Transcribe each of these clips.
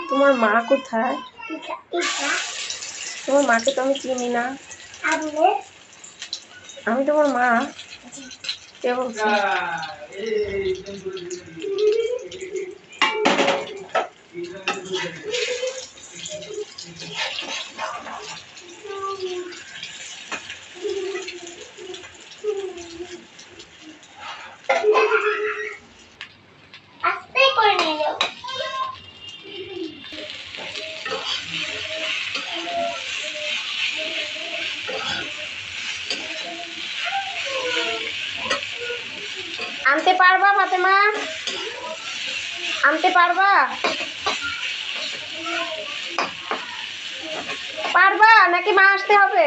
তোমার মা কোথায়? তোমার মাকে তো আমি চিনি না। আমি তোমার মা? কে বলছে? আনতে পারবা ফাতেমা? আনতে পারবা? পারবা নাকি মা আসতে হবে?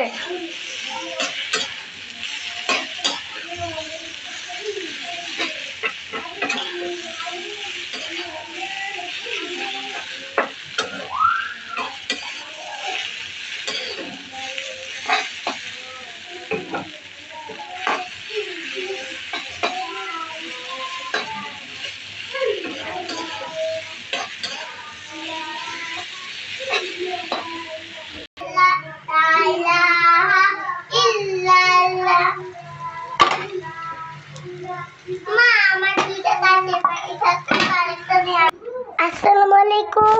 আসসালামু আলাইকুম।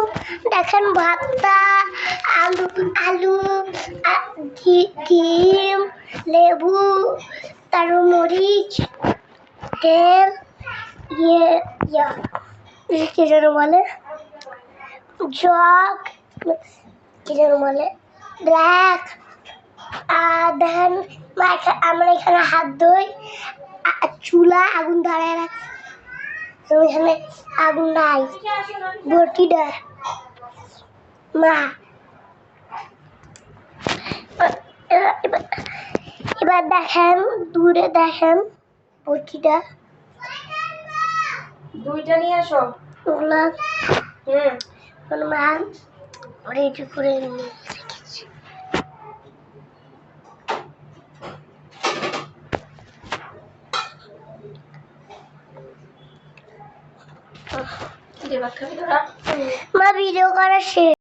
দেখেন ভাতটা, আলু আলু ডিম, লেবু, তারপর মরিচ, তেল, কি যেন বলে, জগ, কি যেন বলে, ব্ল্যাক। দেখেন আমরা এখানে হাত ধুই, চুলা আগুন ধরায় রাখি, এখানে আগুন নাই, বটিটা মা। এবার দেখেন দূরে, দেখেন বটিটা, দুইটা নিয়ে আসো ওগুলা। মা রেডি করে নিয়ে রেখেছি। মা ভিডিও করা শেষ।